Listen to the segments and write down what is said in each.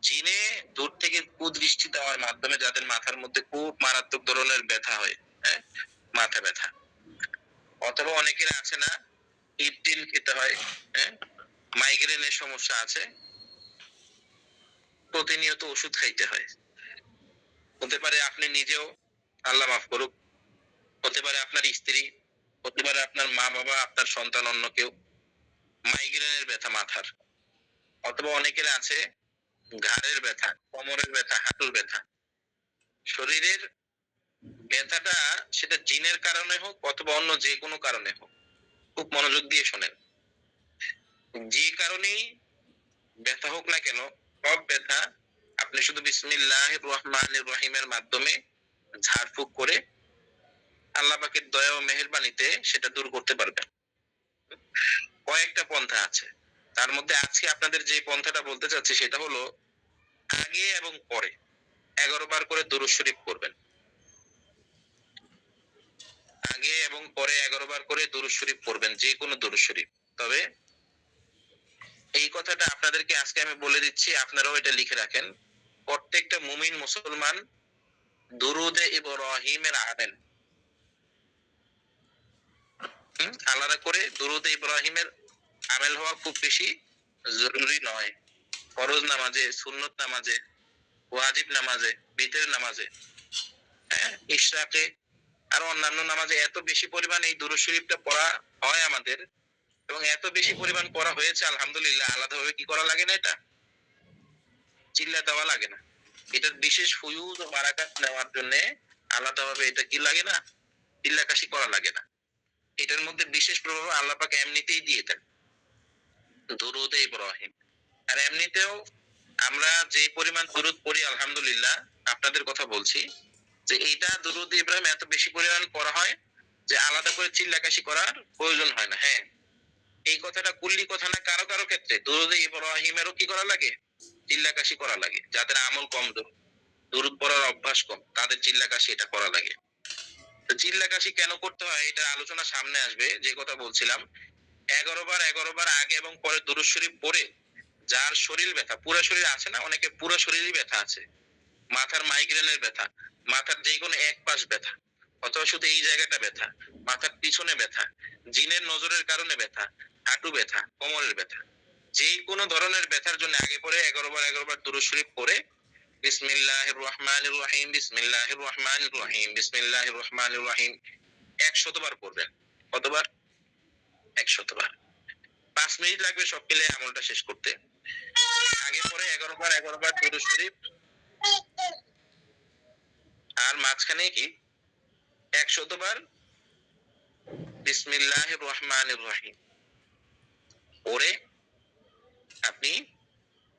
জিনে দূর থেকে কুদৃষ্টি দেওয়ার মাধ্যমে যাদের মাথার মধ্যে খুব মারাত্মক ধরনের ব্যথা হয়, হ্যাঁ? মাথা ব্যথা। অথবা অনেকের আছে না ইপটিল খেতে হয়, হ্যাঁ? মাইগ্রেনের সমস্যা আছে, প্রতিনিয়ত ওষুধ খাইতে হয়। হতে পারে আপনি নিজেও, আল্লাহ মাফ করুক, হতে পারে আপনার স্ত্রী, হতে পারে আপনার মা-বাবা, আপনার সন্তান অন্য কেউ। মাইগ্রেনের ব্যথা মাথার। অথবা অনেকের আছে ঘাড়ের ব্যথা, কোমরের ব্যথা, হাঁটুর ব্যথা। শরীরের ব্যথাটা সেটা জিনের কারণে হোক অথবা অন্য যেকোনো কারণে হোক। খুব মনোযোগ দিয়ে শোনেন। যে কারণেই ব্যথা হোক না কেন, সব ব্যথা আপনি শুধু বিসমিল্লাহির রহমানির রহিমের মাধ্যমে ঝাড়ফুঁক করে আল্লাহ পাকের দয়া ও মেহেরবানিতে সেটা দূর করতে পারবেন। কয়েকটা পন্থা আছে। তার মধ্যে আজকে আপনাদের যে পন্থাটা বলতে চাচ্ছি সেটা হলো আগে এবং পরে ১১ বার করে দুরূদ শরীফ পড়বেন। আগে এবং পরে ১১ বার করে দুরূদ শরীফ পড়বেন, যেকোনো দুরূদ শরীফ। তবে এই কথাটা আপনাদেরকে আজকে আমি বলে দিচ্ছি, আপনারাও এটা লিখে রাখেন। প্রত্যেকটা মুমিন মুসলমান দুরুদে ইব্রাহিমের আমেল, আলাদা করে দুরুদে ইব্রাহিমের আমেল হওয়া খুব বেশি জরুরি নয়। ফরজ নামাজে, সুন্নত নামাজে, ওয়াজিব নামাজে, বিতের নামাজে, হ্যাঁ, ইশরাকে আর অন্যান্য নামাজে এত বেশি পরিমাণ এই দুরূদ শরীফটা পড়া হয় আমাদের, এবং এত বেশি পরিমাণ পড়া হয়েছে আলহামদুলিল্লাহ, আলাদাভাবে কি করা লাগে না, এটা চিল্লা দেওয়া লাগে না। এটার বিশেষ ফুয়ুজ ও বারাকাত নেওয়ার জন্য আলাদাভাবে এটা কি লাগে না, চিল্লাকাশি করা লাগে না। এটার মধ্যে বিশেষ প্রভাব আল্লাহ পাক এমনিতেই দিয়ে দেন, দুরুদে ইব্রাহিম। আর এমনিতেও আমরা যে পরিমাণ দুরুদ পড়ি আলহামদুলিল্লাহ, আপনাদের কথা বলছি, যে এইটা দুরুদ ইব্রাহিম এত বেশি পরিমাণ পড়া হয় যে আলাদা করে চিল্লাকাশি করার প্রয়োজন হয় না। হ্যাঁ, এই কথাটা কুল্লি কথা না, কারো কারো ক্ষেত্রে দুরুদে ইব্রাহিমেরও কি করা লাগে, চিল্লাকাশি করা লাগে। যাদের আমল কম, দুরুদ পড়ার অভ্যাস কম, তাদের চিল্লাকাশি এটা করা লাগে। তো চিল্লাকাশি কেন করতে হয় এটা আলোচনা সামনে আসবে। যে কথা বলছিলাম, ১১ বার আগে এবং পরে দুরূদ শরীফ পড়ে যার শরীর ব্যথা, পুরা শরীর আছে না, অনেকের পুরা শরীরই ব্যথা আছে। মাথার মাইগ্রেনের ব্যথা, মাথার যেকোনো এক পাশ ব্যথা, অথবা শুধু এই জায়গাটা ব্যথা, মাথার পিছনে ব্যথা, জিনের নজরের কারণে ব্যথা, হাঁটু ব্যথা, কোমরের ব্যথা। যেকোনো ধরনের ব্যথার জন্য আগে পরে ১১ বার দুরূদ শরীফ পড়ে বিসমিল্লাহির রহমানির রহিম, বিসমিল্লাহির রহমানির রহিম, বিসমিল্লাহির রহমানির রহিম ১০০ বার পড়বেন। কতবার? ১০০ বার। ৫ মিনিট লাগবে সব মিলে আমলটা শেষ করতে। আগে পরে ১১ বার দুরূদ শরীফ, আর মাঝখানে কি ১০০ বার বিসমিল্লাহির রহমানির রহিম পড়ে আপনি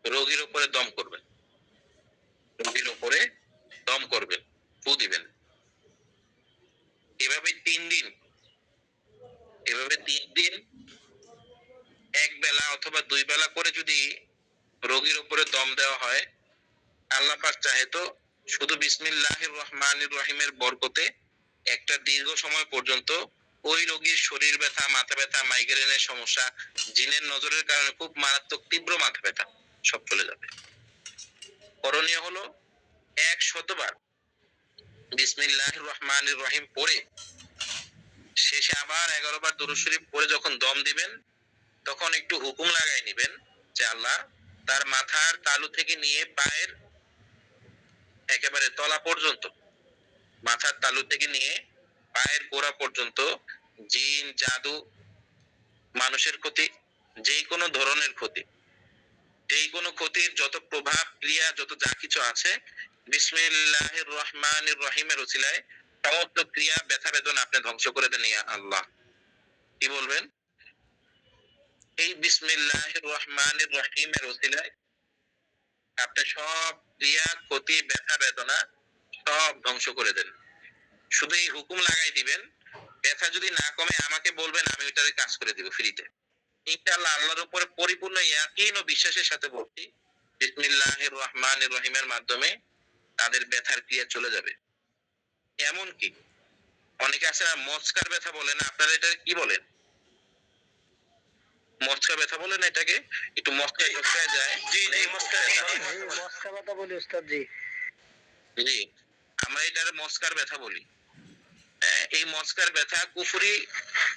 রোগীর উপরে দম করবেন। রোগীর উপরে দম করবেন, ফু দিবেন। এভাবে ৩ দিন, এভাবে ৩ দিন এক বেলা অথবা ২ বেলা করে যদি রোগীর উপরে দম দেওয়া হয়, আল্লাহ পাক চাহে তো শুধু বিসমিল্লাহির রহমানির রহিমের বরকতে একটা দীর্ঘ সময় পর্যন্ত ওই রোগীর শরীর ব্যথা, মাথা ব্যথা, মাইগ্রেনের সমস্যা, জিনের নজরের কারণে খুব মারাত্মক তীব্র মাথা ব্যথা সব চলে যাবে। করণীয় হলো ১০০ বার বিসমিল্লাহির রহমানির রহিম পড়ে শেষে আবার ১১ বার দুরূদ শরীফ পড়ে যখন দম দিবেন, তখন একটু হুকুম লাগায় নিবেন যে আল্লাহ তার মাথার তালু থেকে নিয়ে পায়ের একেবারে তলা পর্যন্ত, মাথার তালু থেকে নিয়ে পায়ের গোড়া পর্যন্ত জিন, জাদু, মানুষের ক্ষতি, যেই কোনো ধরনের ক্ষতি, যেই কোনো ক্ষতির যত প্রভাব, ক্রিয়া, যত যা কিছু আছে, বিসমিল্লাহির রহমানির রহিমের উছিলায় সমস্ত ক্রিয়া, ব্যথা বেদনা আপনি ধ্বংস করে দেন ইয়া আল্লাহ। কি বলবেন? এই বিসমিল্লাহির রহমানির রহিমের উছিলায় আপনি সব ক্রিয়া, ক্ষতি, ব্যথা বেদনা সব ধ্বংস করে দেন। শুধু এই হুকুম লাগাই দিবেন, ব্যথা যদি না কমে আমাকে বলবেন, আমি ওইটারে কাজ করে দিব ফ্রিতে। ইনশাআল্লাহ আল্লাহর উপরে পরিপূর্ণ ইয়াকিন ও বিশ্বাসের সাথে বলছি, বিসমিল্লাহির রহমানির রহিমের মাধ্যমে তাদের ব্যথার ক্রিয়া চলে যাবে। এমনকি অনেকে আছে না মচকার ব্যথা বলে না, আপনারা এটাকে কি বলেন? মস্কা ব্যথা বলে না এটাকে, একটু মস্কায় টস্কায় যায়। জি জি, মস্কা মস্কা ব্যথা বলি উস্তাদ জি। জি, আমরা এটার মস্কার ব্যথা বলি। এই মস্কার ব্যথা কুফরি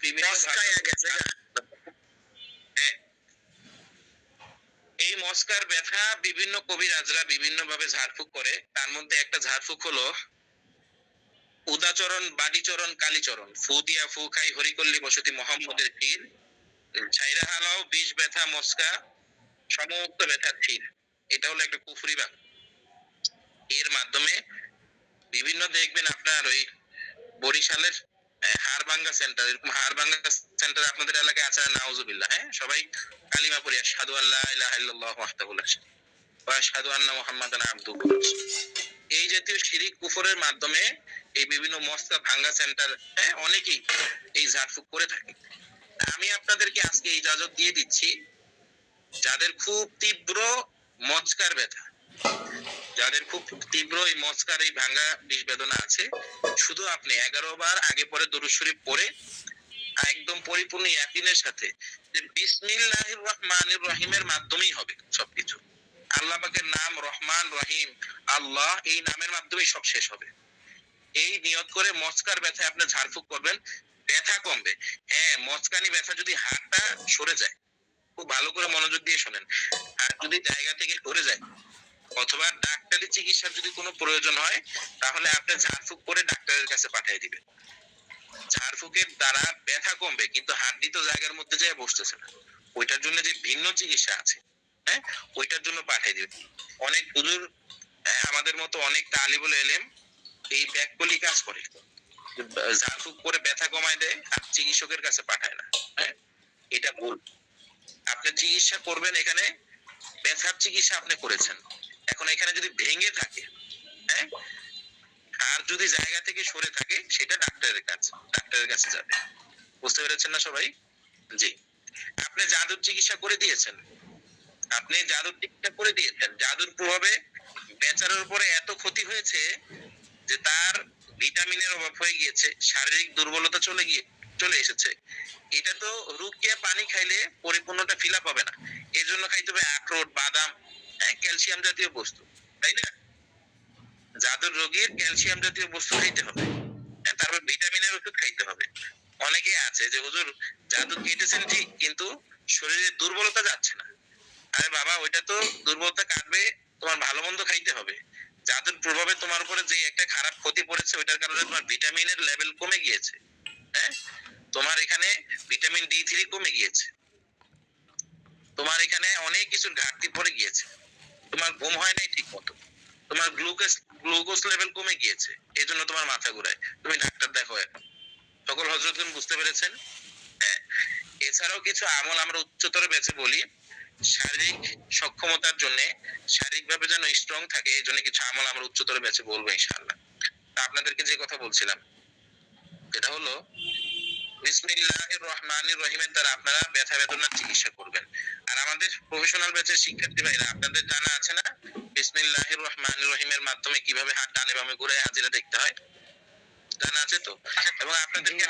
বিভিন্ন হ্যাঁ, এই মস্কার ব্যথা বিভিন্ন কবিরাজরা বিভিন্ন ভাবে ঝাড়ফুঁক করে। তার মধ্যে একটা ঝাড়ফুঁক হলো উদাচরণ, বাডিচরণ, কালীচরণ। ফু দিয়া ফু খাই হরিকল্লি বসতি মোহাম্মদের পীর। ছাইরা হালাও বিষ ব্যথা মস্কা সমস্ত ব্যথার থির। এটা হলো একটা কুফরি বাক্য। এর মাধ্যমে বিভিন্ন দেখবেন আপনার ওই বরিশালের হাড়ভাঙ্গা সেন্টার, এরকম হাড়ভাঙ্গা সেন্টার আপনাদের এলাকায় আছে না? নাউজুবিল্লাহ। হ্যাঁ, সবাই কালিমা পড়ি আশহাদু আল্লা ইলাহা ইল্লাল্লাহু ওয়াহদাহু লা শারীকা লাহু ওয়া আশহাদু আন্না মুহাম্মাদান আবদুহু ওয়া রাসূলুহু। এই জাতীয় শিরিক কুফরের মাধ্যমে এই বিভিন্ন মস্কা ভাঙ্গা সেন্টার, হ্যাঁ, অনেকেই এই ঝাড়ফুঁক করে থাকে। আমি আপনাদেরকে আজকে ইজাজত দিয়ে দিচ্ছি, যাদের খুব তীব্র মচকার ব্যথা, যাদের খুব তীব্র এই মচকার এই ভাঙ্গা বিষ বেদনা আছে, শুধু আপনি 11 বার আগে পরে দরুদ শরীফ পড়ে একদম পরিপূর্ণ ইয়াকিনের সাথে যে বিসমিল্লাহির রহমানির রহিমের মাধ্যমেই হবে সবকিছু। আল্লাহ পাকের নাম রহমান রহিম, আল্লাহ, এই নামের মাধ্যমেই সব শেষ হবে। এই নিয়ত করে মচকার ব্যথায় আপনি ঝাড়ফুঁক করবেন, ব্যথা কমবে। হ্যাঁ, মচকানি ব্যথা যদি হাতটা সরে যায়, খুব ভালো করে মনোযোগ দিয়ে শোনেন, আর যদি জায়গা থেকে সরে যায় অথবা ডাক্তারি চিকিৎসার যদি কোনো প্রয়োজন হয়, তাহলে আপনি ঝাড়ফুঁক করে ডাক্তারের কাছে পাঠিয়ে দিবেন। ঝাড়ফুঁকের দ্বারা ব্যথা কমবে, কিন্তু হাড্ডি তো জায়গার মধ্যে যেয়ে বসতেছে না। ওইটার জন্য যে ভিন্ন চিকিৎসা আছে, হ্যাঁ, ওইটার জন্য পাঠিয়ে দিবেন। অনেক হুজুর, আমাদের মতো অনেক তালিবুল ইলম এই ব্যাককলি কাজ করে, ঝাড়ফুঁক করে ব্যথা কমায় দেয় আর চিকিৎসকের কাছে পাঠায় না। হ্যাঁ, এটা ভুল। আপনি চিকিৎসা করবেন, এখানে ব্যথার চিকিৎসা আপনি করেছেন, এখন এখানে যদি ভেঙে থাকে, হ্যাঁ, আর যদি জায়গা থেকে সরে থাকে, সেটা ডাক্তারের কাছে যাবে। বুঝতে পেরেছেন না সবাই? জি। আপনি জাদুর চিকিৎসা করে দিয়েছেন, জাদুর প্রভাবে বেচারার উপরে এত ক্ষতি হয়েছে যে তার ভিটামিনের অভাব হয়ে গিয়েছে, শারীরিক দুর্বলতা চলে এসেছে। এটা তো রুকিয়া পানি খাইলে পরিপূর্ণটা ফিল আপ হবে না। এর জন্য খাইতে হবে আখরোট, বাদাম, ক্যালসিয়াম জাতীয় বস্তু, তাই না? জাদুর রোগীর ক্যালসিয়াম জাতীয় বস্তু খাইতে হবে, তারপর ভিটামিনের ওষুধ খাইতে হবে। অনেকে আছে যে হুজুর জাদু কেটেছেন ঠিক, কিন্তু শরীরে দুর্বলতা যাচ্ছে না। আরে বাবা, ওইটা তো দুর্বলতা কাটবে, তোমার ভালো মন্দ খাইতে হবে। জাদুর প্রভাবে তোমার উপরে যে একটা খারাপ ক্ষতি পড়েছে, ওইটার কারণে তোমার ভিটামিনের লেভেল কমে গিয়েছে। হ্যাঁ, তোমার এখানে ভিটামিন D3 কমে গিয়েছে, তোমার এখানে অনেক কিছুর ঘাটতি পড়ে গিয়েছে, তোমার ঘুম হয় নাই ঠিক মতো, তোমার গ্লুকোজ লেভেল কমে গিয়েছে, এই জন্য তোমার মাথা ঘুরায়, তুমি ডাক্তার দেখো এখন। সকল হযরতগণ বুঝতে পেরেছেন? হ্যাঁ। এছাড়াও কিছু আমল আমরা উচ্চতর বেঁচে বলি, শারীরিক সক্ষমতার জন্য, শারীরিকভাবে যেন স্ট্রং থাকে, এই জন্য কিছু আমল আমরা উচ্চতর বেঁচে বলবো ইনশাআল্লাহ। তা আপনাদেরকে যে কথা বলছিলাম, এটা হলো বিসমিল্লাহির রহমানির রহিমের দ্বারা আপনারা ব্যথা বেদনার চিকিৎসা করবেন। আর আমাদের প্রফেশনাল ব্যাচের শিক্ষার্থী ভাইরা, আপনাদের জানা আছে না বিসমিল্লাহির রহমানির রহিমের মাধ্যমে কিভাবে হাত ডানে বামে ঘুরে হাজিরা দেখতে হয়? জানা আছে তো? এবং আপনাদেরকে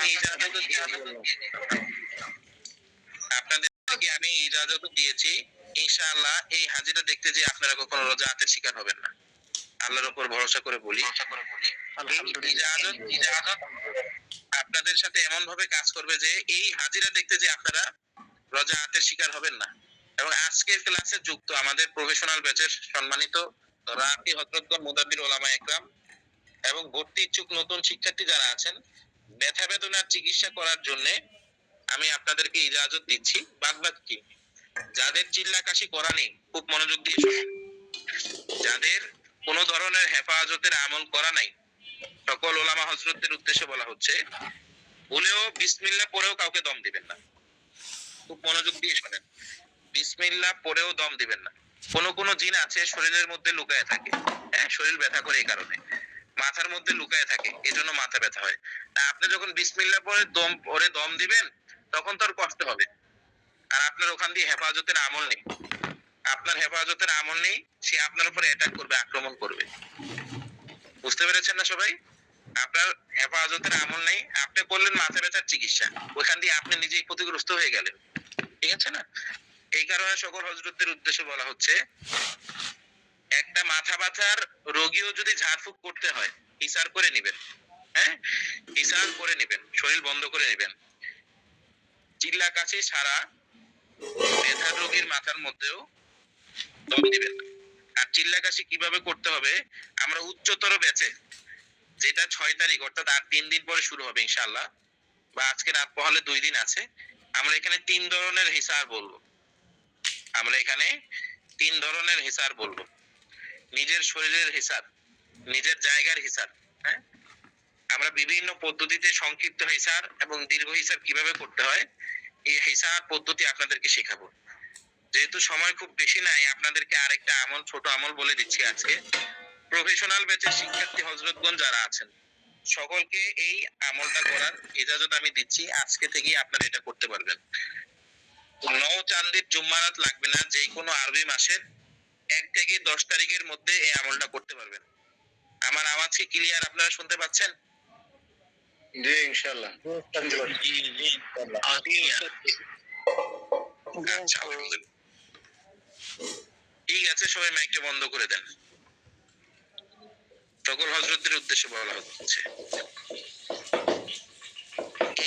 আমি ইজাজত দিয়েছি, ইনশাআল্লাহ এই হাজিরা দেখতে যে আপনারা কখনো রোজাআতের শিকার হবেন না। আল্লাহর উপর ভরসা করে বলি, ইজাজত আপনাদের সাথে এমন ভাবে কাজ করবে যে এই হাজিরা দেখতে যে আপনারা রোজাআতের শিকার হবেন না। এবং আজকের ক্লাসে যুক্ত আমাদের প্রফেশনাল ব্যাচের সম্মানিত রাফি হযরতগণ, মুদাব্বির উলামা একরাম এবং ভর্তি ইচ্ছুক নতুন শিক্ষার্থী যারা আছেন, ব্যথা বেদনার চিকিৎসা করার জন্য আমি আপনাদেরকে ইজাজত দিচ্ছি। বাদবাকি যাদের চিল্লা কাশি করা নেই, খুব মনোযোগ দিয়ে শুনুন, যাদের কোনো ধরনের হেফাজতের আমল করা নাই, সকল ওলামা হযরতদের উদ্দেশ্যে বলা হচ্ছে, ভুলেও বিসমিল্লাহ পড়েও কাউকে দম দিবেন না। খুব মনোযোগ দিয়ে শোনেন, বিসমিল্লাহ পড়েও দম দিবেন না। কোন জিন আছে শরীরের মধ্যে লুকায় থাকে, হ্যাঁ, শরীর ব্যথা করে এই কারণে, মাথার মধ্যে লুকায় থাকে, এজন্য মাথা ব্যথা হয়। তা আপনি যখন বিসমিল্লাহ পড়ে দম দিবেন, তখন তো আর কষ্ট হবে। আর আপনার ওখান দিয়ে হেফাজতের আমল নেই, আপনার হেফাজতের আমল নেই, সে আপনার উপরে অ্যাটাক করবে, আক্রমণ করবে। বুঝতে পেরেছেন না সবাই? আপনার হেফাজতের আমল নেই, আপনি করলেন মাথা ব্যথার চিকিৎসা, ওখান দিয়ে আপনি নিজেই ক্ষতিগ্রস্ত হয়ে গেলেন। ঠিক আছে না? এই কারণে সকল হযরতদের উদ্দেশ্যে বলা হচ্ছে, একটা মাথা ব্যথার রোগীও যদি ঝাড়ফুঁক করতে হয় ইসার করে নিবেন। হ্যাঁ, ইসার করে নিবেন, শরীর বন্ধ করে নিবেন। চিল্লাকাশি ছাড়া ব্যথার রোগীর মাথার মধ্যেও দম দিবেন না। আর চিল্লাকাশি কিভাবে করতে হবে, আমরা উচ্চতর ব্যাচে, যেটা 6 তারিখ অর্থাৎ আর 3 দিন পরে শুরু হবে ইনশাআল্লাহ, বা আজকে রাত পহলে 2 দিন আছে, আমরা এখানে 3 ধরনের হিসার বলবো। আমরা এখানে 3 ধরনের হিসার বলবো। নিজের শরীরের হিসাব, নিজের জায়গার হিসাব। হ্যাঁ, আমরা বিভিন্ন পদ্ধতিতে সংক্ষিপ্ত হিসাব এবং দীর্ঘ হিসাব কিভাবে করতে হয় এই হিসাব পদ্ধতি আপনাদেরকে শেখাবো। যেহেতু সময় খুব বেশি নাই, আপনাদেরকে আরেকটা আমল, ছোট আমল বলে দিচ্ছি আজকে। প্রফেশনাল ব্যাচের শিক্ষার্থী হযরতগণ যারা আছেন সকলকে এই আমলটা করার ইজাজত আমি দিচ্ছি, আজকে থেকেই আপনারা এটা করতে পারবেন। নও চান্দির জুম্মারাত লাগবে না, যে কোনো আরবি মাসের 1 থেকে 10 তারিখের মধ্যে এই আমলটা করতে পারবেন। আমার আওয়াজ কি ক্লিয়ার, আপনারা শুনতে পাচ্ছেন? জি ইনশাআল্লাহ। আচ্ছা, আলহামদুলিল্লাহ। ঠিক আছে, সবাই মাইকটা বন্ধ করে দেন। সকল হযরতদের উদ্দেশ্যে বলা হচ্ছে,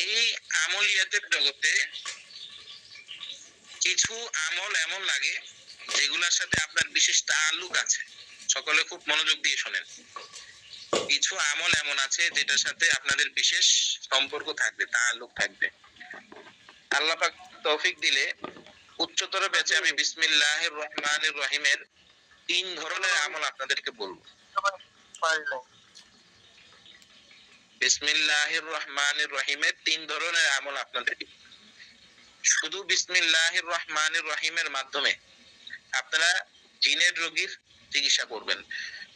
এই আমলিয়াতের জগতে কিছু আমল এমন লাগে যেগুলোর সাথে আপনার বিশেষ তাআল্লুক আছে। সকলে খুব মনোযোগ দিয়ে শোনেন। কিছু আমল এমন আছে যেটার সাথে আপনাদের বিশেষ সম্পর্ক থাকবে, তাআল্লুক থাকবে। আল্লাহ পাক তৌফিক দিলে উচ্চতর ব্যাচে আমি বিসমিল্লাহির রহমানির রহিমের 3 ধরনের আমল আপনাদেরকে বলবো। বিসমিল্লাহির রহমানির রহিমের 3 ধরনের আমল আপনাদেরকে, শুধু বিসমিল্লাহির রহমানির রহিমের মাধ্যমে আপনারা জিনের রোগীর চিকিৎসা করবেন।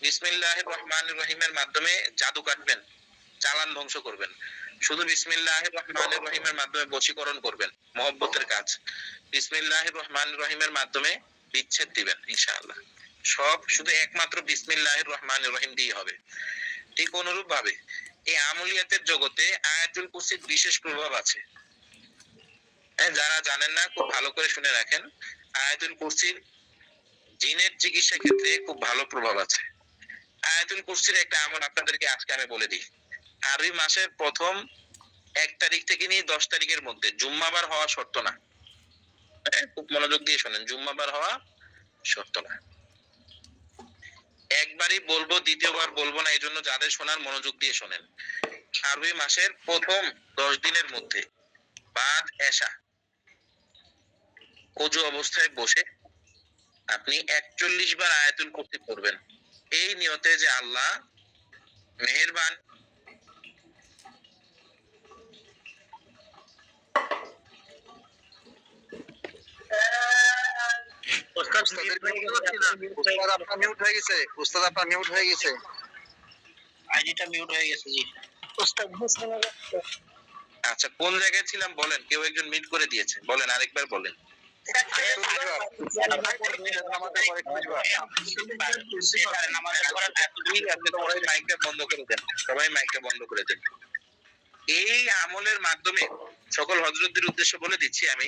বিসমিল্লাহির রহমানির রহিমের মাধ্যমে জাদু কাটবেন, চালান ধ্বংস করবেন। শুধু বিসমিল্লাহির রহমানির রহিমের মাধ্যমে বশীকরণ করবেন, মহব্বতের কাজ। বিসমিল্লাহির রহমানির রহিমের মাধ্যমে বিচ্ছেদ দিবেন ইনশাআল্লাহ। সব শুধু একমাত্র বিসমিল্লাহির রহমানির রহিম দিয়ে হবে। ঠিক অনুরূপ ভাবে এই আমলিয়াতের জগতে আয়াতুল কুরসির বিশেষ প্রভাব আছে। যারা জানেন না খুব ভালো করে শুনে রাখেন, আয়াতুল কুরসির জিনের চিকিৎসা ক্ষেত্রে খুব ভালো প্রভাব আছে। আয়াতুল কুরসির একটা আমল আপনাদেরকে আজকে আমি বলে দিই। আরবি মাসের প্রথম 1 তারিখ থেকে নিয়ে 10 তারিখের মধ্যে জুম্মাবার হওয়া শর্ত না। খুব মনোযোগ দিয়ে শোনেন, জুম্মাবার হওয়া শর্ত না। একবারই বলবো, দ্বিতীয়বার বলবো না, এই জন্য যাদের শোনার মনোযোগ দিয়ে শোনেন। আরবি মাসের প্রথম 10 দিনের মধ্যে বাদ এশা ওযু অবস্থায় বসে আপনি 41 বার আয়াতুল কুরসি পড়বেন, এই নিয়তে যে আল্লাহ মেহেরবান উস্তাদ আপনার মিউট হয়ে গেছে। উস্তাদ আপনার মিউট হয়ে গেছে। আইডিটা মিউট হয়ে গেছে। জি উস্তাদ আচ্ছা, কোন জায়গায় ছিলাম বলেন? কেউ একজন মিউট করে দিয়েছে, বলেন আরেকবার বলেন। মাইকটা বন্ধ করে দেন, সবাই মাইকটা বন্ধ করে দেন। এই আমলের মাধ্যমে সকল হযরতদের উদ্দেশ্যে বলে দিচ্ছি আমি,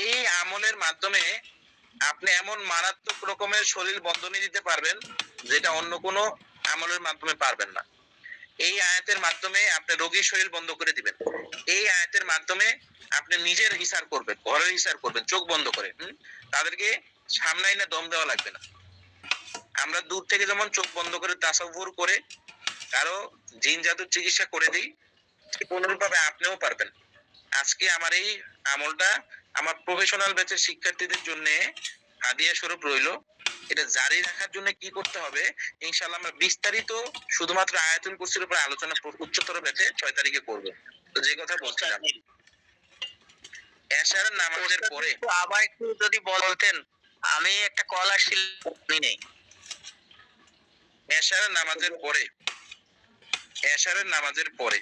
এই আমলের মাধ্যমে আপনি এমন মারাত্মক রকমের শরীর বন্ধনী দিতে পারবেন যেটা অন্য কোনো আমলের মাধ্যমে পারবেন না। এই আয়াতের মাধ্যমে আপনি রোগীর শরীর বন্ধ করে দিবেন। এই আয়াতের মাধ্যমে আপনি নিজের হিসার করবেন, ঘরের হিসার করবেন চোখ বন্ধ করে। তাদেরকে সামনে এনে দম দেওয়া লাগবে না। আমরা দূর থেকে যেমন চোখ বন্ধ করে তাসাউর করে কারো জিন জাদুর চিকিৎসা করে দিই, ঠিক অনুরূপভাবে আপনিও পারবেন। আজকে আমার এই আমলটা আমার প্রফেশনাল ব্যাচের শিক্ষার্থীদের জন্য হাদিয়া স্বরূপ রইলো। এটা জারি রাখার জন্য কি করতে হবে ইনশাআল্লাহ আমরা বিস্তারিত শুধুমাত্র আয়াতুল কুরসির উপর আলোচনা উচ্চতর ব্যাচে 6 তারিখে করব। তো যে কথা বলছিলাম, এশার নামাজের পরে আবার একটু যদি বলতেন, আমি একটা কল আসছিল নেই। এশারের নামাজের পরে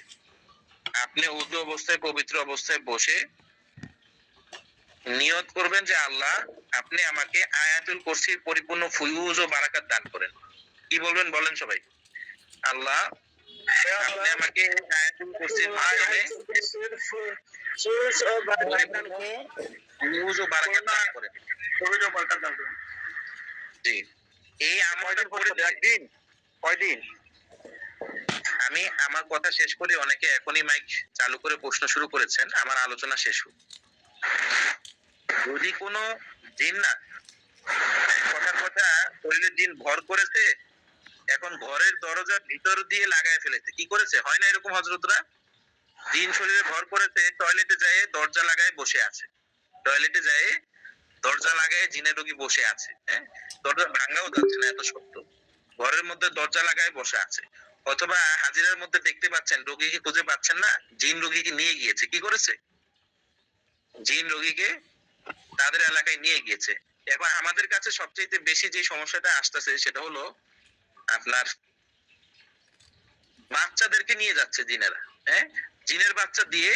আপনি উযু অবস্থায় পবিত্র অবস্থায় বসে নিয়ত করবেন যে আল্লাহ আপনি আমাকে আয়াতুল কুরসির পরিপূর্ণ ফয়ুজ ও বারাকাত দান করেন। কি বলবেন বলেন সবাই? আল্লাহ আপনি আমাকে আয়াতুল কুরসির মাধ্যমে ফয়ুজ ও বারাকাত দান করেন। জি, এই আমলটা করে একদিন কয়দিন? আমি আমার কথা শেষ করি, অনেকে এখনই মাইক চালু করে প্রশ্ন শুরু করেছেন, আমার আলোচনা শেষ হোক। যদি কোনো জিন না কথার কথা শরীরের জিন ভর করেছে, এখন ঘরের দরজার ভিতর দিয়ে লাগায় ফেলেছে, কি করেছে? হয় না এরকম হযরতরা? জিন শরীরে ভর করেছে, টয়লেটে যায় দরজা লাগায় বসে আছে, টয়লেটে যায় দরজা লাগায় জিনের রোগী বসে আছে, হ্যাঁ, দরজা ভাঙাও যাচ্ছে না, এত শক্ত, ঘরের মধ্যে দরজা লাগায় বসে আছে। অথবা হাজিরার মধ্যে দেখতে পাচ্ছেন রোগীকে খুঁজে পাচ্ছেন না, জিন রোগীকে নিয়ে গিয়েছে, কি করেছে? জিন রোগীকে তাদের এলাকায় নিয়ে গিয়েছে। এখন আমাদের কাছে সবচেয়ে বেশি যে সমস্যাটা আসতেছে সেটা হলো আপনার বাচ্চাদেরকে নিয়ে যাচ্ছে জিনেরা, হ্যাঁ, জিনের বাচ্চা দিয়ে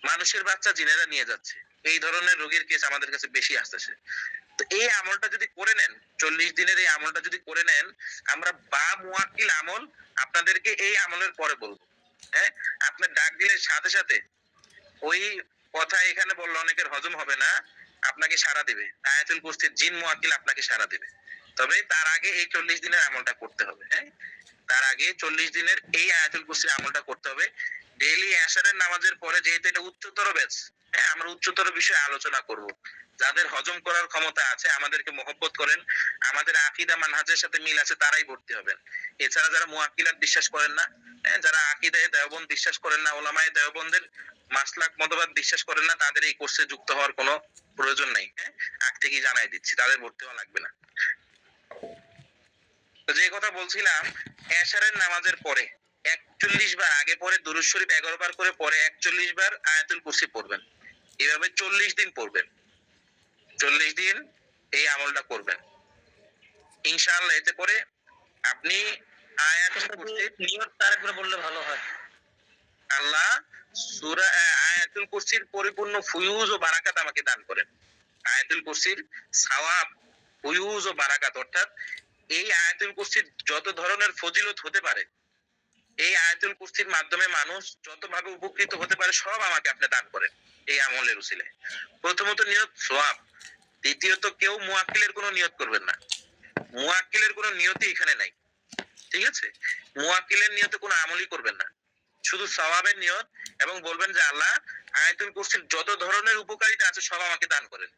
মানুষের বাচ্চা জিনেরা নিয়ে যাচ্ছে, এই ধরনের রোগীর কেস আমাদের কাছে বেশি আসতেছে। তো এই আমলটা যদি করে নেন, 40 দিনের এই আমলটা যদি করে নেন, আমরা বা মুয়াক্কিল আমল আপনাদেরকে এই আমলের পরে বলবো, হ্যাঁ, আপনার ডাক দিলে সাথে সাথে ওই কথা এখানে বললে অনেকের হজম হবে না, আপনাকে সাড়া দিবে, আয়াতুল কুরসির জিন মুয়াক্কিল আপনাকে সাড়া দিবে। তবে তার আগে এই 40 দিনের আমলটা করতে হবে, হ্যাঁ, তার আগে 40 দিনের এই আয়াতুল কুরসির আমলটা করতে হবে। ডেইলি এশারের নামাজের পরে, যেহেতু এটা উচ্চতর ব্যাচ, হ্যাঁ, আমরা উচ্চতর বিষয়ে আলোচনা করব। যাদের হজম করার ক্ষমতা আছে, আমাদেরকে মহব্বত করেন, আমাদের আকীদা মানহাজের সাথে মিল আছে, তারাই ভর্তি হবেন। এছাড়া যারা মুআক্কিলাত বিশ্বাস করেন না, হ্যাঁ, যারা আকীদায়ে দেওবন্দ বিশ্বাস করেন না, উলামায়ে দেওবন্দের মাসলাক মতবাদ বিশ্বাস করেন না, তাদের এই কোর্সে যুক্ত হওয়ার কোনো প্রয়োজন নাই, হ্যাঁ, আগ থেকেই জানাই দিচ্ছি, তাদের ভর্তি হওয়া লাগবে না। তো যে কথা বলছিলাম, এশারের নামাজের পরে 41 বার আগে পরে দুরূদ শরীফ 11 বার করে পরে 41 বার আয়াতুল কুরসি পড়বেন, এভাবে 40 দিন পড়বেন, 40 দিন এই আমলটা করবেন ইনশাআল্লাহ। এতে করে আপনি আয়াতুল কুরসি নিয়ত তারেকগুলো বললে ভালো হয়। আল্লাহ সূরা আয়াতুল কুরসির পরিপূর্ণ ফুয়ুজ ও বারাকাত আমাকে দান করেন। আয়াতুল কুরসির সওয়াব, ফুয়ুজ ও বারাকাত, অর্থাৎ এই আয়াতুল কুরসির যত ধরনের ফজিলত হতে পারে, এই আয়াতুল কুরসির মাধ্যমে মানুষ যতভাবে উপকৃত হতে পারে, সব আমাকে আপনি দান করেন এই আমলের উসিলায়। প্রথমত নিয়ত সওয়াব, দ্বিতীয়ত কেউ মুআক্কিলের কোনো নিয়ত করবেন না, মুআক্কিলের কোনো নিয়তই এখানে নাই, ঠিক আছে? মুআক্কিলের নিয়তে কোনো আমলই করবেন না, শুধু সওয়াবের নিয়ত, এবং বলবেন যে আল্লাহ আয়াতুল কুরসির যত ধরনের উপকারিতা আছে সব আমাকে দান করেন।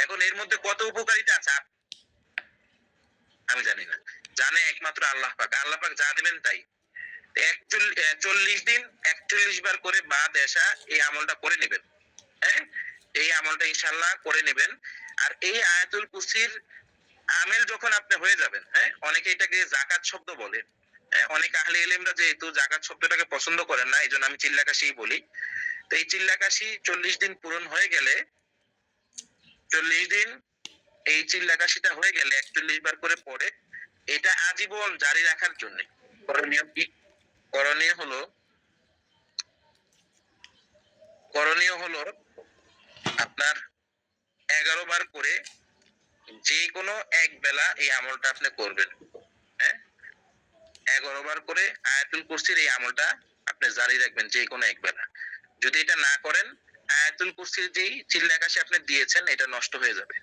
এখন এর মধ্যে কত উপকারিতা আছে আমি জানি না, জানে একমাত্র আল্লাহ পাক। আল্লাহ পাক যা দিবেন তাই। 40 দিন 41 বার করে বাদ এশা এই আমলটা করে নেবেন, হ্যাঁ, এই আমলটা ইনশাআল্লাহ করে নেবেন। আর এই আয়াতুল কুরসির আমেল যখন আপনি হয়ে যাবেন, হ্যাঁ, অনেকে এটাকে যাকাত শব্দ বলে, হ্যাঁ, অনেক আহলে ইলমরা যেহেতু যাকাত শব্দটাকে পছন্দ করেন না, এইজন্য আমি চিল্লাকাশিই বলি। তো এই চিল্লাকাশি 40 দিন পূরণ হয়ে গেলে, 40 দিন এই চিল্লাকাশিটা হয়ে গেলে 41 বার করে পড়ে এটা আজীবন জারি রাখার জন্য করণীয় কি? করণীয় হলো আপনার 11 বার করে যে কোনো এক বেলা এই আমলটা আপনি করবেন, হ্যাঁ, 11 বার করে আয়াতুল কুরসির এই আমলটা আপনি জারি রাখবেন যে কোনো এক বেলা। যদি এটা না করেন, আয়াতুল কুরসির যেই চিল্লাকাশি আপনি দিয়েছেন এটা নষ্ট হয়ে যাবে,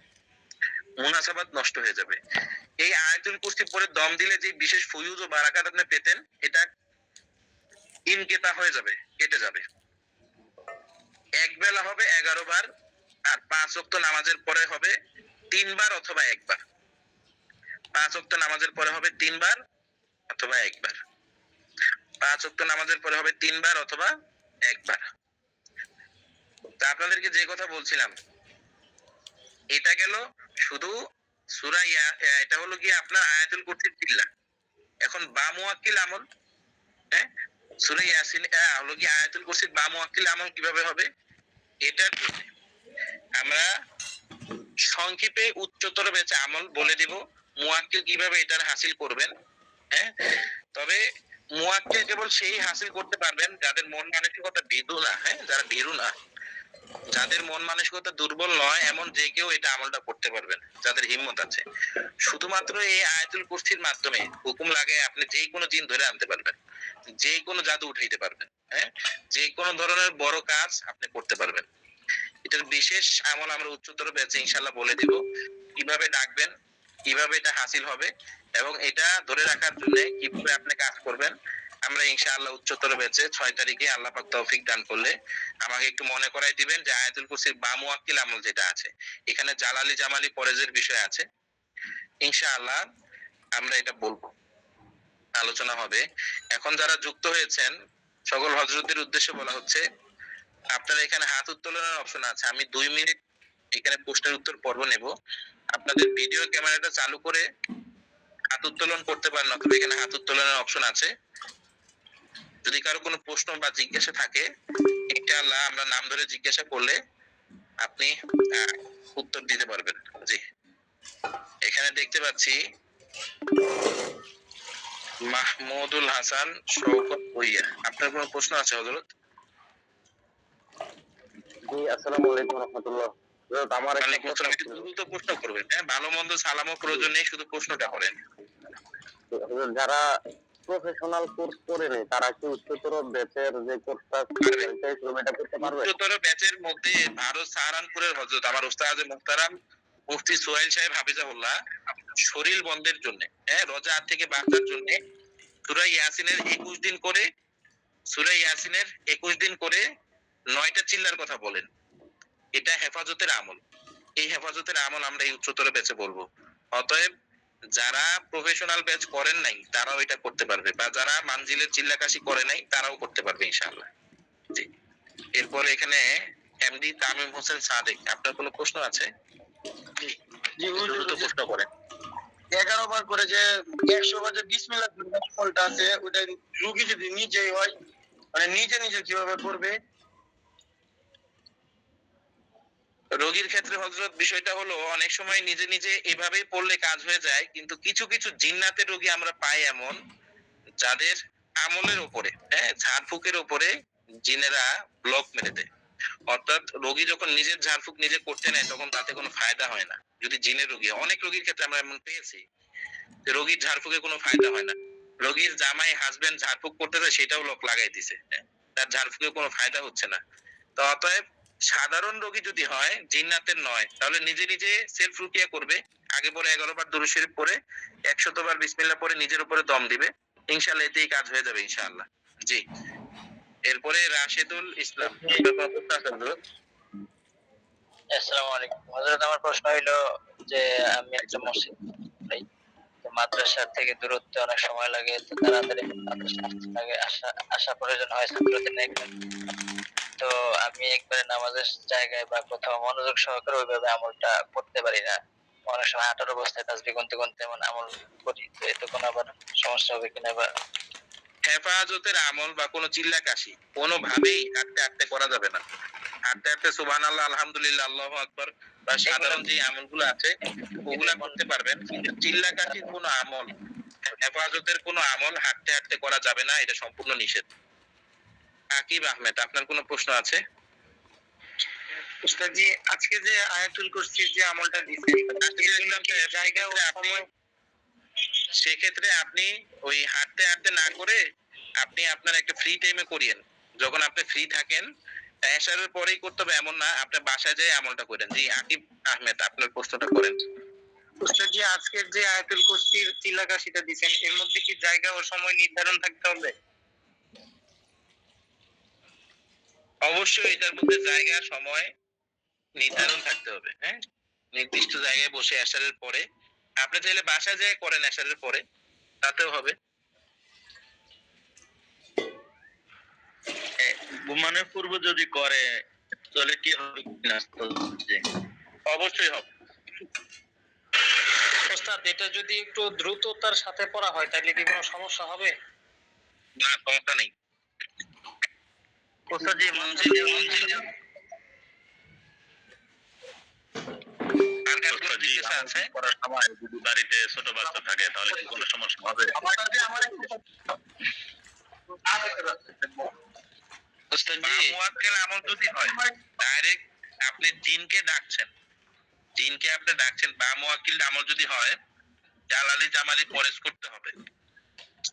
মুনাসাবাত নষ্ট হয়ে যাবে। এই আয়াতুল কুরসি পরে দম দিলে যে বিশেষ ফুয়ুজ ও বারাকাত আপনি পেতেন, এটা ইনকেতা হয়ে যাবে, কেটে যাবে। এক বেলা হবে 11 বার, আর 5 ওয়াক্ত নামাজের পরে হবে 3 বার অথবা 1 বার। 5 ওয়াক্ত নামাজের পরে হবে 3 বার অথবা 1 বার। 5 ওয়াক্ত নামাজের পরে হবে 3 বার অথবা 1 বার। তা আপনাদেরকে যে কথা বলছিলাম, এটা গেল শুধু সূরা এটা হলো কি আপনার আয়াতুল কুরসির চিল্লা। এখন বা মুআক্কিল আমল, হ্যাঁ, সূরা ইয়াসিন হলো কি আয়াতুল কুরসির বা মুআক্কিল আমল কিভাবে হবে, এটার জন্য আমরা সংক্ষেপে উচ্চতর বেঁচে আমল বলে দিব, মুআক্কিল কিভাবে এটার হাসিল করবেন, হ্যাঁ। তবে মুআক্কিল কেবল সেই হাসিল করতে পারবেন যাদের মন মানসিকতা ভীরু না, হ্যাঁ, যারা ভীরু না, যাদের মন মানসিকতা দুর্বল নয় এমন যে কেউ এটা আমলটা করতে পারবেন, যাদের হিম্মত আছে। শুধুমাত্র এই আয়াতুল কুরসির মাধ্যমে হুকুম লাগায় আপনি যে কোনো জিন ধরে আনতে পারবেন, যে কোনো জাদু উঠাইতে পারবেন, হ্যাঁ, যে কোনো ধরনের বড় কাজ আপনি করতে পারবেন। এটার বিশেষ আমল আমরা উচ্চতর ব্যাচে ইনশাআল্লাহ বলে দিব, কিভাবে ডাকবেন, কিভাবে এটা হাসিল হবে, এবং এটা ধরে রাখার জন্য কিভাবে আপনি কাজ করবেন। আমরা ইনশাআল্লাহ উচ্চতর ব্যাচে 6 তারিখে আল্লাহ পাক তৌফিক দান করলে আমাকে একটু মনে করাই দিবেন যে আয়াতুল কুরসির বা মুয়াক্কিল আমল যেটা আছে, এখানে জালালি জামালি পরেজের বিষয় আছে, ইনশাআল্লাহ আমরা এটা বলবো, আলোচনা হবে। এখন যারা যুক্ত হয়েছেন সকল হযরতদের উদ্দেশ্যে বলা হচ্ছে, আপনারা এখানে হাত উত্তোলনের অপশন আছে, আমি 2 মিনিট এখানে প্রশ্নের উত্তর পর্ব নেব। আপনাদের ভিডিও ক্যামেরাটা চালু করে হাত উত্তোলন করতে পারেন, অথবা এখানে হাত উত্তোলনের অপশন আছে। যদি কারো কোনো প্রশ্ন বা জিজ্ঞাসা থাকে ইনশাআল্লাহ আমরা নাম ধরে জিজ্ঞাসা করলে আপনি উত্তর দিতে পারবেন। জি, এখানে দেখতে পাচ্ছি মাহমুদুল হাসান শওকত ভুইয়া, আপনার কোনো প্রশ্ন আছে হযরত? জি, আসসালামু আলাইকুম রাহমাতুল্লাহ। হযরত আমার একটা ওয়ালাইকুম প্রশ্ন আসসালাম। একটু ছিল। দ্রুত প্রশ্ন করবেন, হ্যাঁ, ভালো মন্দ সালামও প্রয়োজন নেই, শুধু প্রশ্নটা করেন। হযরত যারা প্রফেশনাল কোর্স করেনি তারা কি উচ্চতর ব্যাচের যে কোর্সটা পারবে। এটা করতে পারবে? উচ্চতর ব্যাচের মধ্যে ভারত সাহারানপুরের হযরত আমার উস্তাদ মুহতারাম মুফতি সোহেল সাহেব হাফিজাহুল্লাহ শরীর বন্ধের জন্য, হ্যাঁ, রোজা থেকে বাঁচার জন্য সূরা ইয়াসিনের 21 দিন করে, সূরা ইয়াসিনের 21 দিন করে 9টা চিল্লার কথা বলেন। এটা হেফাজতের আমল। এই হেফাজতের আমল আমরা এই উচ্চতর ব্যাচে বলবো। অতএব যারা প্রফেশনাল ব্যাচ করেন নাই তারাও এটা করতে পারবে, বা যারা মানজিলের চিল্লাকাশি করে নাই তারাও করতে পারবে ইনশাআল্লাহ। জি, এরপরে এখানে এমডি তামিম হোসেন সাদেক, আপনার কোনো প্রশ্ন আছে? জি, জি হুজুর, দ্রুত প্রশ্ন করেন। 11 বার করে যে 100 বার যে বিসমিল্লাহ আমলটা আছে ওটা রুগী যদি নিজেই হয় মানে নিজে নিজে কিভাবে করবে? রোগীর ক্ষেত্রে হযরত বিষয়টা হলো অনেক সময় নিজে নিজে এভাবেই পড়লে কাজ হয়ে যায়, কিন্তু কিছু কিছু জিন্নাতের রোগী আমরা পাই এমন যাদের আমলের উপরে, হ্যাঁ, ঝাড়ফুঁকের উপরে জিনেরা ব্লক মেরে দেয়। অর্থাৎ রোগী যখন নিজের ঝাড়ফুঁক নিজে করতে নেয় তখন তাতে কোনো ফায়দা হয় না। যদি জিনের রোগী হয়, অনেক রোগীর ক্ষেত্রে আমরা এমন পেয়েছি যে রোগীর ঝাড়ফুঁকে কোনো ফায়দা হয় না, রোগীর জামাই হাজবেন্ড ঝাড়ফুঁক করতেছে সেটাও লোক লাগাই দিছে, হ্যাঁ, তার ঝাড়ফুঁকে কোনো ফায়দা হচ্ছে না। তো অতএব সাধারণ রোগী যদি হয় জিন্নাতের নয় তাহলে নিজে নিজে সেলফ রুকিয়া করবে, আগে পরে 11 বার দুরূদ শরীফ পড়ে 100 বার বিসমিল্লাহ পড়ে নিজের উপরে দম দিবে, ইনশাআল্লাহ এতেই কাজ হয়ে যাবে ইনশাআল্লাহ। জি, এরপরে রাশেদুল ইসলাম, আপনার কোনো প্রশ্ন আছে হযরত? আসসালামু আলাইকুম হযরত, আমার প্রশ্ন হইলো যে আমি একটা মসজিদ চাই। তো মাদ্রাসা থেকে দূরত্বে অনেক সময় লাগে, তো তাড়াতাড়ি মাদ্রাসা আসতে লাগে, আসা প্রয়োজন হয় ছাত্রদের নিয়ে। তো আমি একবারে নামাজের জায়গায় বা কোথাও মনোযোগ সহকারে ওইভাবে আমলটা করতে পারি না। অনেক সময় হাঁটার অবস্থায় তাসবিহ গুনতে গুনতে এমন আমল করি, তো এতে কোনো আবার সমস্যা হবে কিনা বা হেফাজতের আমল বা কোনো চিল্লাকাশি কোনোভাবেই হাঁটতে হাঁটতে করা যাবে না। হাঁটতে হাঁটতে সুবহানাল্লাহ, আলহামদুলিল্লাহ, আল্লাহু আকবার বা সাধারণ যে আমলগুলো আছে ওগুলা করতে পারবেন, কিন্তু চিল্লাকাশির কোনো আমল, হেফাজতের কোনো আমল হাঁটতে হাঁটতে করা যাবে না, এটা সম্পূর্ণ নিষেধ। আকিব আহমেদ, আপনার কোনো প্রশ্ন আছে? উস্তাদ জি, আজকে যে আয়াতুল কুরসির যে আমলটা দিছেন জায়গা ও সময় সেক্ষেত্রে আপনি ওই হাঁটতে হাঁটতে না করে আপনি আপনার একটা ফ্রি টাইমে করিয়েন, যখন আপনি ফ্রি থাকেন, এশারের পরেই করতে হবে এমন না, আপনি বাসায় যেয়ে আমলটা করেন। জি, আকিব আহমেদ, আপনার প্রশ্নটা করেন। উস্তাদ জি, আজকের যে আয়াতুল কুরসির চিল্লাকাশিটা দিছেন এর মধ্যে কি জায়গা ও সময় নির্ধারণ থাকতে হবে? অবশ্যই এটার মধ্যে জায়গা সময় নির্ধারণ থাকতে হবে, হ্যাঁ, নির্দিষ্ট জায়গায় বসে এশারের পরে। আপনি চাইলে বাসায় যেয়ে করেন এশারের পরে, তাতেও হবে। ঘুমানোর পূর্বে যদি করে তাহলে কি হবে কিনা? অবশ্যই হবে। ওস্তাদ, এটা যদি একটু দ্রুততার সাথে পড়া হয় তাহলে কি কোনো সমস্যা হবে? না, সমস্যা নেই। ওস্তাদ জি, আর কার কোনো জিজ্ঞাসা আছে? করার সময় যদি বাড়িতে ছোট বাচ্চা থাকে তাহলে কি কোনো সমস্যা হবে? বা মুয়াক্কেল আমল যদি হয় ডাইরেক্ট আপনি জিনকে ডাকছেন, জিনকে আপনি ডাকছেন, বা মুয়াক্কিল আমল যদি হয় জালালি জামালি পরেজ করতে হবে।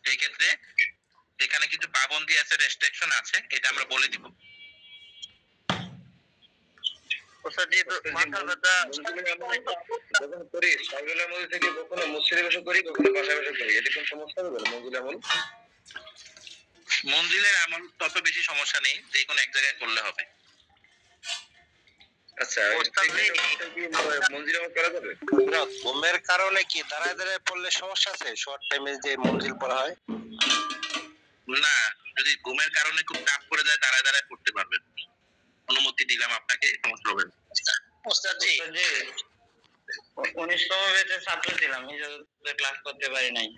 সেই ক্ষেত্রে এখানে কিছু পাবন্দি আছে, রেস্ট্রিকশন আছে, এটা আমরা বলে দিব। ওস্তাদ জি, মাথা ব্যথা যখন করি সকালের মধ্যে থেকে কখনো মসজিদে বসে করি, কখনো বাসায় বসে করি, এটা কোন সমস্যা হবে না মঞ্জুল আমল? মঞ্জিলের আমল তত বেশি সমস্যা নেই, যে কোনো এক জায়গায় করলে হবে। আচ্ছা, মঞ্জিল আমল করা যাবে? ঘুমের কারণে কি দাঁড়ায় দাঁড়ায় পড়লে সমস্যা আছে? শর্ট টাইমে যে মঞ্জিল পড়া হয় না, যদি ঘুমের কারণে খুব চাপ পড়ে যায় দাঁড়ায় দাঁড়ায় পড়তে পারবেন, অনুমতি দিলাম আপনাকে, সমস্যা হবে না। ওস্তাদ জি 19তম ব্যাচের ছাত্র ছিলাম, এই জন্য ক্লাস করতে পারি নাই,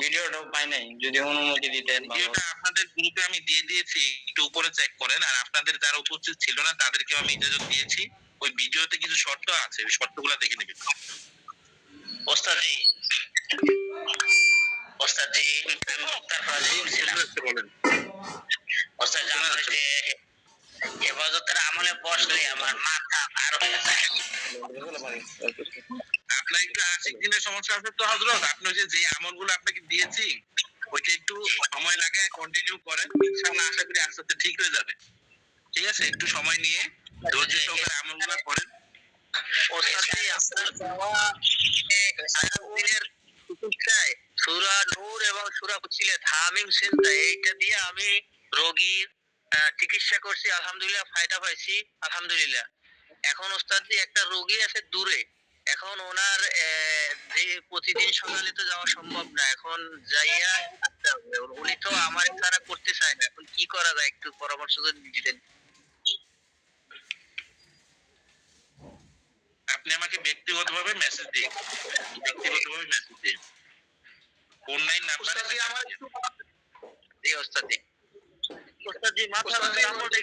ভিডিওটাও পাই নাই, যদি অনুমতি দিতেন ভালো ভিডিওটা আপনাদের গ্রুপে আমি দিয়ে দিয়েছি, একটু উপরে চেক করেন। আর আপনাদের যারা উপস্থিত ছিল না তাদেরকে আমি ইজাজত দিয়েছি, ওই ভিডিওতে কিছু শর্ত আছে, ওই শর্তগুলো দেখে নেবেন। ওস্তাদ জি, ওস্তাদ জি আমি মুক্তার ফাজি ছিলাম। বলেন। ওস্তাদ জানেন যে হেফাজতের আমলে বসলে আমার মাথা আর হয়ে যায়। আপনার একটু আশিক দিনের সমস্যা আছে তো হযরত, আপনি ওই যে আমলগুলো আপনাকে দিয়েছি ওইটা একটু সময় লাগে, কন্টিনিউ করেন, ইনশাআল্লাহ আশা করি আস্তে আস্তে ঠিক হয়ে যাবে। ঠিক আছে, একটু সময় নিয়ে ধৈর্য সহকারে আমলগুলো করেন। ওস্তাদ জি আপনার দেওয়া দিনের চিকিৎসায় সূরা নূর এবং সূরা ফুসিলাত হামিম সিজদা এইটা দিয়ে আমি রোগীর চিকিৎসা করছি, আলহামদুলিল্লাহ ফায়দা পাইছি, আলহামদুলিল্লাহ। এখন ওস্তাদ জি একটা রোগী আছে দূরে, এখন ওনার যে প্রতিদিন সকালে তো যাওয়া সম্ভব না, এখন যাইয়া থাকতে হবে। উনি তো আমার ছাড়া করতে চায় না, এখন কি করা যায় একটু পরামর্শ যদি দিতেন। আপনি আমাকে ব্যক্তিগতভাবে মেসেজ দিন, ব্যক্তিগতভাবে মেসেজ দিন, ফোন লাইন নাম্বারে। আমার জি ওস্তাদ জি, ওস্তাদ জি মাথা ব্যথা আমলটা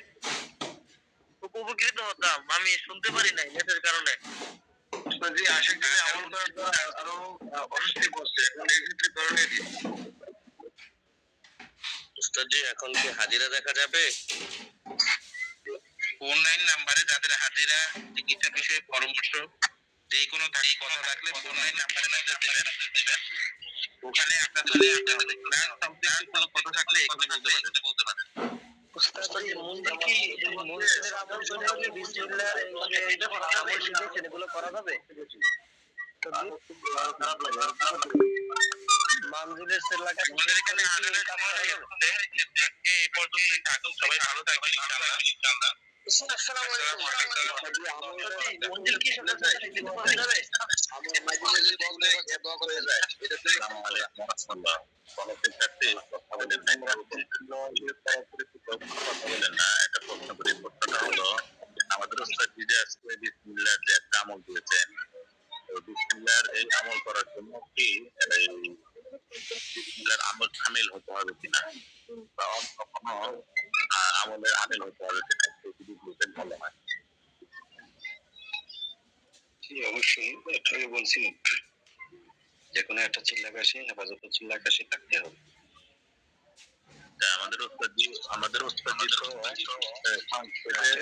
উপকৃত হতাম, আমি শুনতে পারি নাই নেটের কারণে। জি, আশিক দিনে আমল করাটা আরো অস্বস্তি করছে, এখন এই ক্ষেত্রে করণীয় কি? উস্তাদ জি এখন কি হাজিরা দেখা যাবে? ফোন লাইন নাম্বারে যাদের হাজিরা, চিকিৎসা বিষয়ে পরামর্শ যে কোনো থাকে কথা থাকলে ফোন লাইন নাম্বারে মেসেজ দিবেন, ওখানে আপনাদের সংশ্লিষ্ট কোনো কথা থাকলে এখানে বলতে পারেন। ওস্তাদ জি মন্দির কি মন্দিরের আমল করে কি বিসমিল্লাহ এটা আমল শিখেছেন, এগুলো করা যাবে? মানজিলের সেলাকা আমাদের এখানে হাজারের সময় এই পর্যন্তই থাকুন, সবাই ভালো থাকবেন ইনশাআল্লাহ। আসসালামু আলাইকুম। মন্দির কি সাথে সাথে করা যাবে? আমি মাঝে মাঝে দোয়া করে যায়, এটা তো আসসালামু আলাইকুম ওয়া রাহমাতুল্লাহ। কলেজের সাথে কথা বলেন না, একটা প্রশ্ন করি। প্রশ্নটা হলো আমাদের উস্তাদ জি যে আজকে বিসমিল্লাহ যে একটা আমল দিয়েছেন, তো বিসমিল্লাহর এই আমল করার জন্য কি এই বিসমিল্লাহর আমল শামিল হতে হবে কিনা, বা অন্য কোনো আমলের আমিল হতে হবে কিনা, একটু যদি বলতেন ভালো হয়। জি অবশ্যই, একটু বলছি যে কোনো একটা চিল্লাকাশি হেফাজতের চিল্লাকাশি থাকতে হবে। আমাদের উস্তাদ জি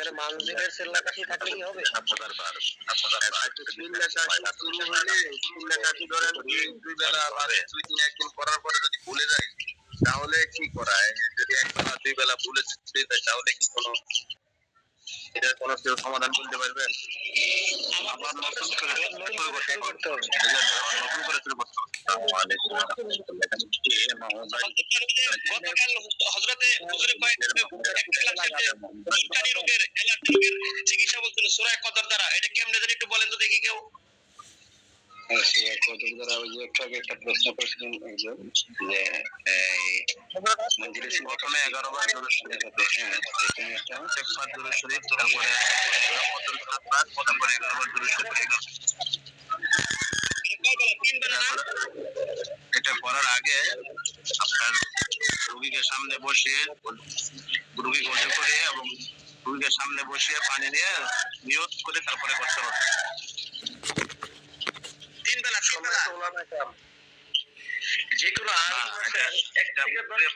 তো মানজিলের সেলাকাশি থাকলে কি হবে? চিল্লাকাশি শুরু হলে চিল্লাকাশি ধরেন দুই বেলা বা দুই দিন একদিন করার পরে যদি ভুলে যায় তাহলে কি করা হয়? যদি একবেলা দুই বেলা ভুলে যায় তাহলে কি কোনো এটার কোনো কেউ সমাধান করতে পারবেন? আবার নতুন করে শুরু করতে হবে। নতুন করে শুরু করতে হবে। গতকাল হযরতে হুজুরে কয়েকটা রোগের অ্যালার্জি রোগের চিকিৎসা বলছিল সূরা কদর দ্বারা, এটা কেমনে জানি একটু বলেন তো দেখি কেউ। একটা প্রশ্ন করছিলেন একজন যে মঞ্জিলের প্রথমে 11 বার দরুদ শরীফ হবে, হ্যাঁ এখানে একটা 1 বার দরুদ শরীফ, তারপরে 7 বার, তারপরে 11 বার দরুদ শরীফ। এটা করার আগে আপনার রোগীকে সামনে বসিয়ে, রোগীকে ওজু করে এবং রোগীকে সামনে বসিয়ে পানি নিয়ে নিয়ত করে তারপরে করতে হবে। 3 বেলা। যে কোনো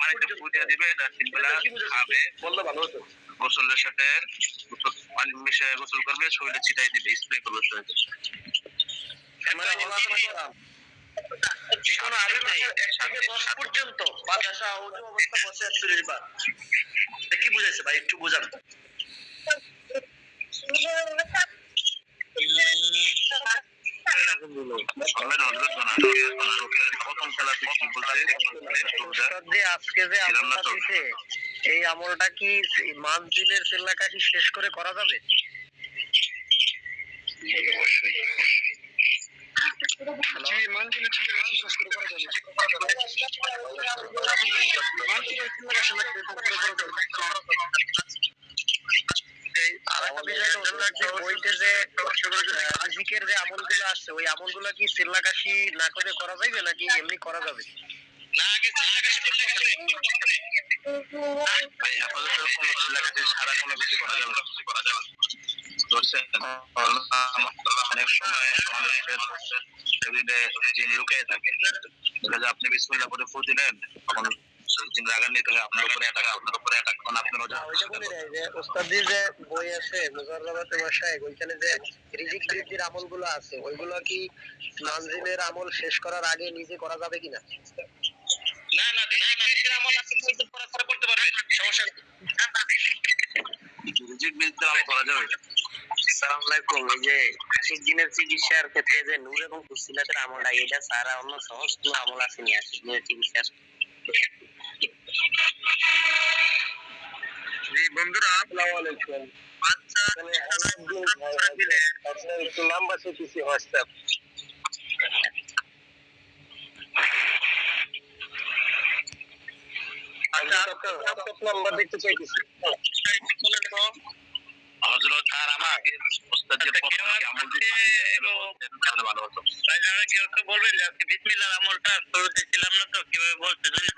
পানিতে ফুটিয়ে দিবে, এটা 3 বেলা খাবে, বললে ভালো হতো। গোসলের সাথে পানি মিশিয়ে গোসল করবে, শরীরে ছিটাই দিবে, স্প্রে করবে শরীরে। যে কোনো আলিম 1 থেকে 10 পর্যন্ত মাদ্রাসা ওযু অবস্থা বসে 41 বার। এটা কি বুঝাইছে ভাই একটু বুঝান। প্রথম খেলাতে কি বলছে? যে আজকে যে আমলটা দিছে এই আমলটা কি মানজিলের চিল্লাকাশি শেষ করে করা যাবে? মানজিলের চিল্লাকাশি শেষ করে করা যাবে। মানজিলের চিল্লাকাশি শেষ করে করা যাবে। আর একটা বিষয় হলো যে বইতে যে রিজিকের যে আমলগুলো আছে ওই আমলগুলো কি চিল্লাকাশি না করে করা যাবে নাকি এমনি করা যাবে? না আগে চিল্লাকাশি করলে হবে। ভাই আপাতত কোনো চিল্লাকাশি ছাড়া কোনো কিছু করা যাবে না, ধরছেন? অনেক সময় মানুষের শরীরে জিন লুকিয়ে থাকে, আপনি বিসমিল্লাহ বলে ফু দিলেন, তখন জিন রাগান্বিত হয়ে আপনার উপরে অ্যাটাক তখন আপনার ওইটা বলে দেয় যে ওস্তাদি যে বই আছে মুজাররাবাতে মাশায়েখ ওইখানে যে রিজিক বৃদ্ধির আমলগুলো আছে ওইগুলো কি মানজিলের আমল শেষ করার আগে নিজে করা যাবে কিনা? না না রিজিকের আমল আপনি করার পরে করতে পারবেন, সমস্যা নেই। রিজিক বৃদ্ধি আমল করা যাবে। আসসালামু আলাইকুম। এই যে আশিক দিনের চিকিৎসার ক্ষেত্রে যে নূর এবং ফুসিলাতের আমলটা এটা ছাড়া অন্য সহজ কোনো আমল আসেনি আশিক দিনের চিকিৎসার? জি বন্ধুরা আসসালামু আলাইকুম। আচ্ছা আপনার একটু নাম্বার চেয়েছি হোয়াটসঅ্যাপ। আচ্ছা হোয়াটসঅ্যাপ নাম্বার দেখতে চাইতেছি। বলেন তো হযরত আর আমাকে ওস্তাদ যে প্রথম কি আমল দিতে তাহলে ভালো হতো। ভাই জানা কেউ বলবেন যে আজকে বিসমিল্লাহর আমলটা শুরুতে ছিলাম না তো কিভাবে বলতে যদি